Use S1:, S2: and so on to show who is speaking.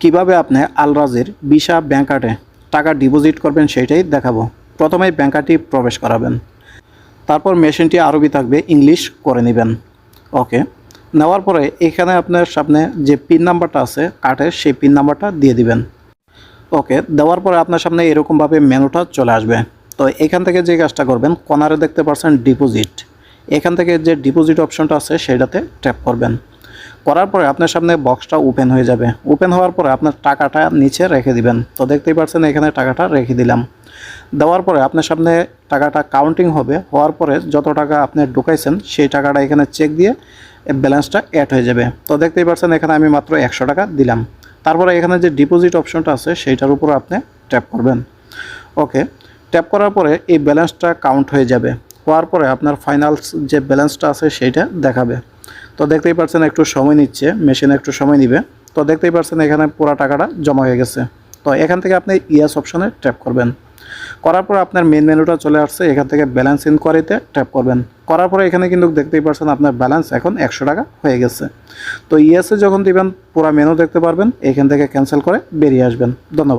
S1: কিভাবে আপনি আল রাজির visa bank কার্ডে টাকা ডিপোজিট করবেন সেটাই দেখাবো। প্রথমেই ব্যাংক কার্ডটি প্রবেশ করাবেন, তারপর মেশিনটি আরবি থাকবে, ইংলিশ করে নেবেন। ওকে, নেওয়ার পরে এখানে আপনার সামনে যে পিন নাম্বারটা আছে কার্ডের, সেই পিন নাম্বারটা দিয়ে দিবেন। ওকে, দেওয়ার পরে আপনার সামনে এরকমভাবে মেনুটা চলে আসবে। তো এখান থেকে যে কাজটা করবেন, কর্নারে দেখতে পাচ্ছেন ডিপোজিট, এখান থেকে যে ডিপোজিট অপশনটা আছে সেটাতে ট্যাপ করবেন। করার পরে আপনার সামনে বক্সটা ওপেন হয়ে যাবে। ওপেন হওয়ার পরে আপনার টাকাটা নিচে রেখে দিবেন। তো দেখতেই পাচ্ছেন এখানে টাকাটা রেখে দিলাম। দেওয়ার পরে আপনার সামনে টাকাটা কাউন্টিং হবে, হওয়ার পরে যত টাকা আপনি ঢুকাইছেন সেই টাকাটা এখানে চেক দিয়ে ব্যালেন্সটা অ্যাড হয়ে যাবে। তো দেখতেই পাচ্ছেন এখানে আমি মাত্র 100 টাকা দিলাম। তারপরে এখানে যে ডিপোজিট অপশনটা আছে সেইটার উপর আপনি ট্যাপ করবেন। ওকে, ট্যাপ করার পরে এই ব্যালেন্সটা কাউন্ট হয়ে যাবে। হওয়ার পরে আপনার ফাইনাল যে ব্যালেন্সটা আছে সেইটা দেখাবে। তো দেখতেই পাচ্ছেন একটু সময় নিচ্ছে, মেশিনে একটু সময় নেবে। তো দেখতেই পাচ্ছেন এখানে পুরো টাকাটা জমা হয়ে গেছে। তো এখান থেকে আপনি ইয়েস অপশনে ট্যাপ করবেন। করার পর আপনার মেন মেনুটা চলে আসছে, এখান থেকে ব্যালেন্স ইনকোয়ারিতে ট্যাপ করবেন। করার পরে এখানে কিন্তু দেখতেই পাচ্ছেন আপনার ব্যালেন্স এখন 100 টাকা হয়ে গেছে। তো ইয়েসে যখন দিবেন পুরো মেনু দেখতে পারবেন, এখান থেকে ক্যান্সেল করে বেরিয়ে আসবেন। ধন্যবাদ।